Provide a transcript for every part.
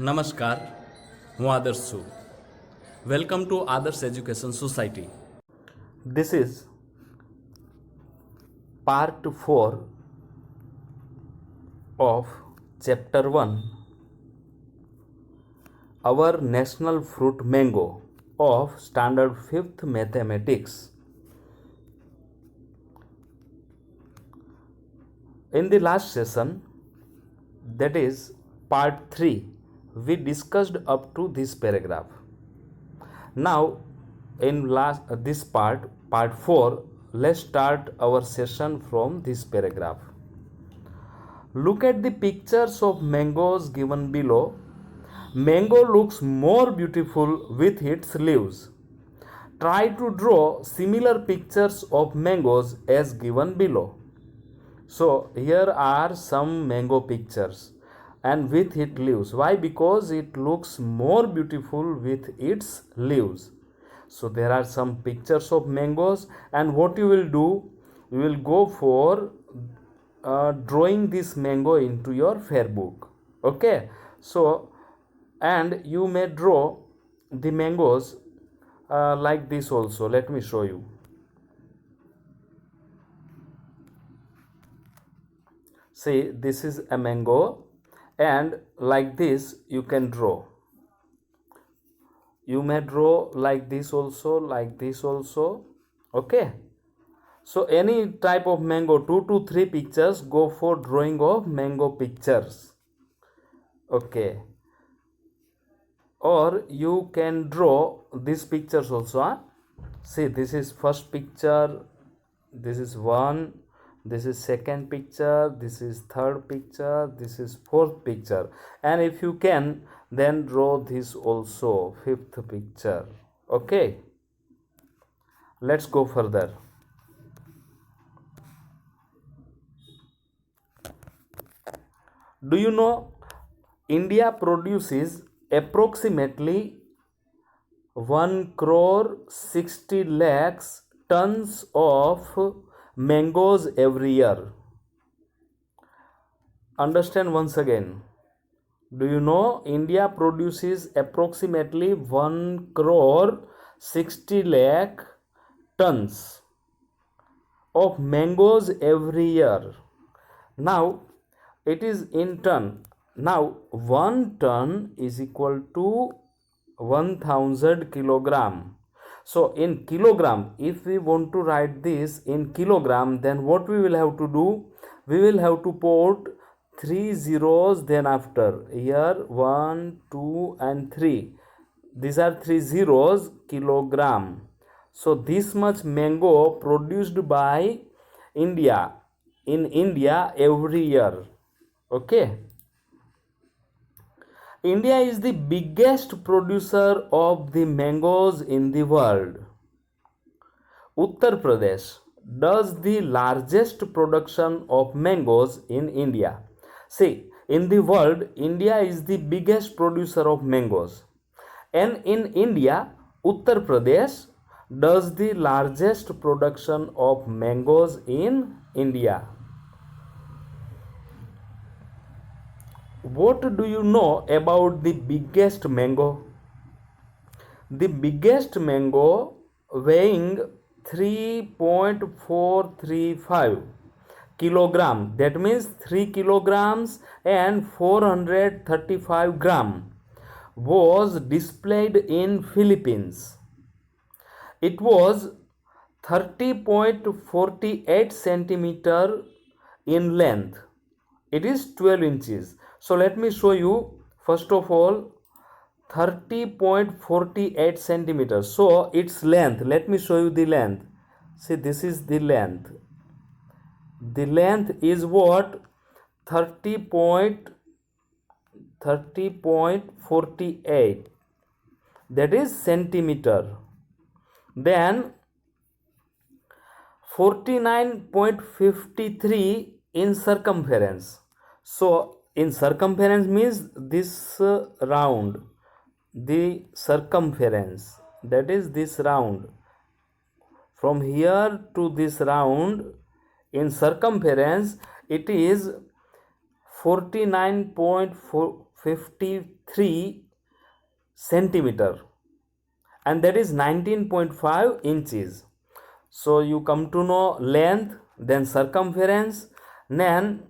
નમસ્કાર, હું આદર્શ છું. વેલકમ ટુ આદર્શ education society. This is part 4 of chapter 1, our national fruit mango of standard 5th mathematics. In the last session, that is part 3, we discussed up to this paragraph. Now in this part 4, let's start our session from this paragraph. Look at the pictures of mangoes given below. Mango looks more beautiful with its leaves. Try to draw similar pictures of mangoes as given below. So here are some mango pictures and with its leaves. Why? Because it looks more beautiful with its leaves. So there are some pictures of mangoes, and what you will do, you will go for drawing this mango into your fair book. Okay, so and you may draw the mangoes like this also. Let me show you. See, this is a mango, and like this you can draw. You may draw like this also, like this also. Okay, so any type of mango, 2 to 3 pictures, go for drawing of mango pictures. Okay, or you can draw these pictures also, huh? See, this is first picture, this is one, this is second picture, this is third picture, this is fourth picture, and if you can, then draw this also, fifth picture. Okay, let's go further. Do you know India produces approximately 1 crore 60 lakhs tons of mangoes every year? Understand once again. Do you know India produces approximately 1 crore 60 lakh tons of mangoes every year? Now it is in ton. Now 1 ton is equal to 1000 kilogram. So in kilogram, if we want to write this in kilogram, then what we will have to do? We will have to put 3 zeros then after. Here 1, 2 and 3. These are 3 zeros, kilogram. So this much mango produced by India, in India every year. Okay. India is the biggest producer of the mangoes in the world. Uttar Pradesh does the largest production of mangoes in India. See, in the world, India is the biggest producer of mangoes. And in India, Uttar Pradesh does the largest production of mangoes in India. What do you know about the biggest mango? The biggest mango weighing 3.435 kilogram, that means 3 kilograms and 435 gram, was displayed in Philippines. It was 30.48 centimeter in length. It is 12 inches. So let me show you first of all 30.48 centimeters. So its length, let me show you the length. See, this is the length. The length is what? 30.48, that is centimeter. Then 49.53 in circumference. So in circumference means this round, the circumference, that is this round, from here to this round, in circumference it is 49.53 3 centimeter, and that is 19.5 inches. So you come to know length, then circumference, then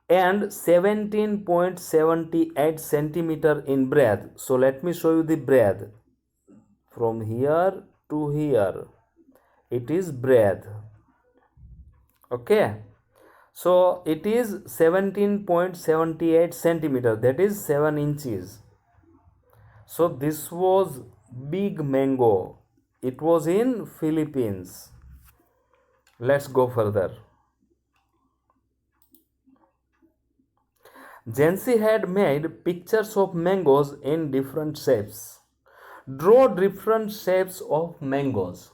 and 17.78 centimeter in breadth. So let me show you the breadth from here to here. It is breadth. Okay, so it is 17.78 centimeter, that is 7 inches. So this was big mango. It was in Philippines. Let's go further. Jansi had made pictures of mangoes in different shapes. Draw different shapes of mangoes.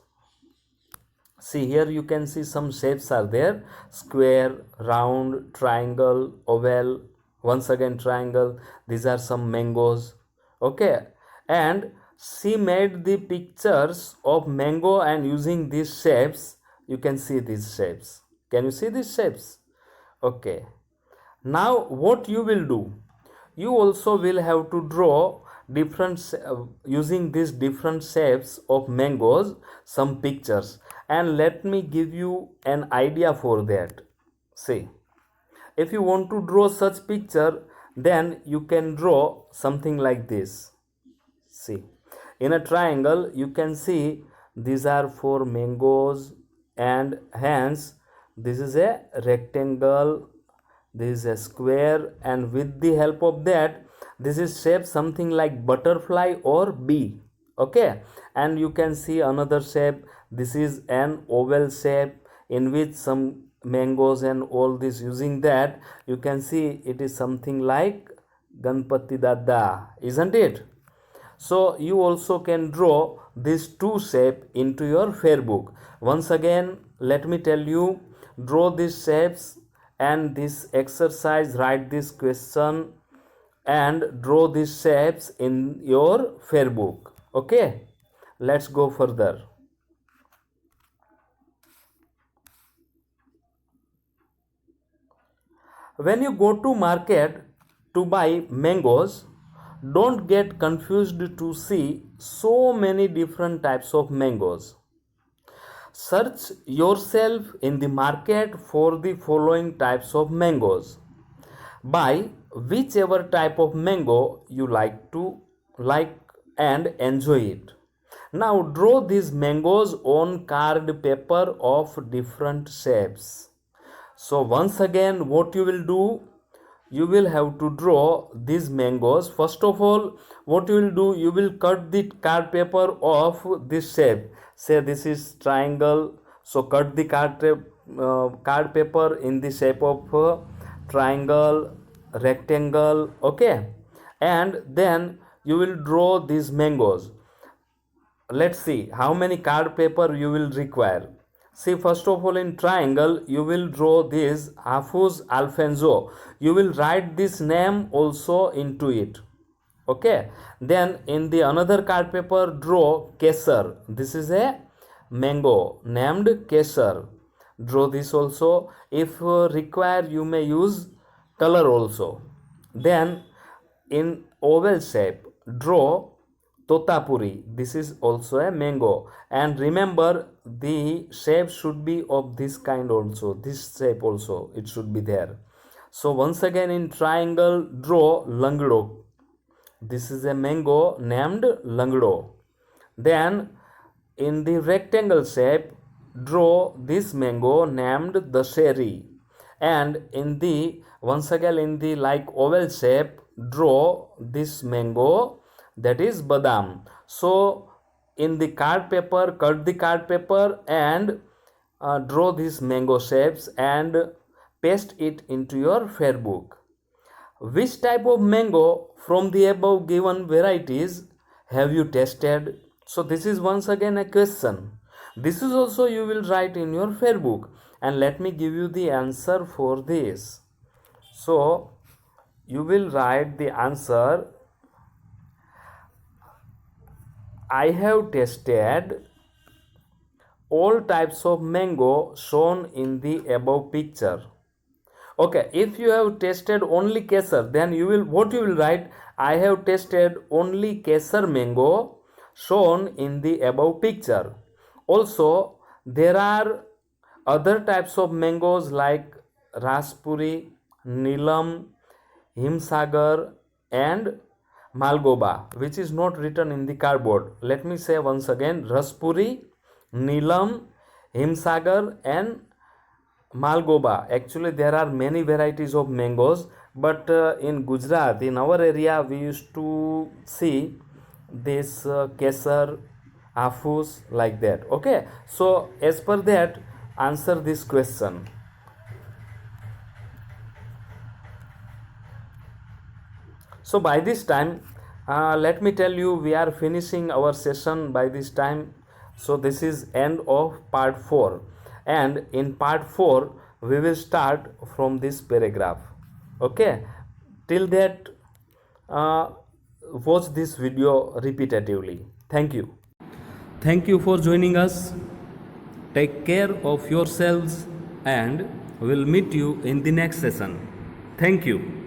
See, here you can see some shapes are there: square, round, triangle, oval, once again triangle. These are some mangoes. Okay, and she made the pictures of mango, and using these shapes you can see these shapes. Can you see these shapes? Okay, now what you will do, you also will have to draw different using these different shapes of mangoes some pictures, and let me give you an idea for that. See, if you want to draw such picture, then you can draw something like this. See, in a triangle you can see these are four mangoes, and hence this is a rectangle, this is a square, and with the help of that this is shaped something like butterfly or bee. Okay, and you can see another shape. This is an oval shape in which some mangoes and all this, using that you can see it is something like Ganpati Dada, isn't it? So you also can draw these two shape into your fair book. Once again, let me tell you, draw these shapes and this exercise, write this question and draw these shapes in your fair book. Okay, let's go further. When you go to market to buy mangoes, don't get confused to see so many different types of mangoes. Search yourself in the market for the following types of mangoes. Buy whichever type of mango you like and enjoy it. Now draw these mangoes on card paper of different shapes. So once again, what you will do, you will have to draw these mangoes. First of all, what you will do, you will cut the card paper of this shape. Say this is triangle, so cut the card paper in the shape of triangle, rectangle. Okay, and then you will draw these mangoes. Let's see how many card paper you will require. See, first of all, in triangle you will draw this Hafuz Alfonso. You will write this name also into it. Okay, then in the another card paper draw Kesar. This is a mango named Kesar. Draw this also. If required, you may use color also. Then in oval shape draw Totapuri. This is also a mango, and remember the shape should be of this kind also. This shape also it should be there. So once again, in triangle draw Langdo. This is a mango named Langdo. Then in the rectangle shape draw this mango named Dasheri, and in the once again in the like oval shape draw this mango, that is Badam. So in the card paper, cut the card paper and draw these mango shapes and paste it into your fair book. Which type of mango from the above given varieties have you tested? So this is once again a question. This is also you will write in your fair book, and let me give you the answer for this. So you will write the answer. I have tested all types of mango shown in the above picture. Okay, if you have tasted only kesar, then you will write, I have tasted only kesar mango shown in the above picture. Also, there are other types of mangoes like Raspuri, Neelam, Himsagar, and Malgoba, which is not written in the cardboard. Let me say once again, Raspuri, Neelam, Himsagar, and Malgoba. Actually, there are many varieties of mangoes, but in Gujarat, in our area, we used to see this kesar, afus, like that. Okay, so as per that, answer this question. So by this time, let me tell you, we are finishing our session by this time. So this is end of part 4, and in part 4 we will start from this paragraph. Okay, till that, uh, watch this video repetitively. Thank you. Thank you for joining us. Take care of yourselves, and we'll meet you in the next session. Thank you.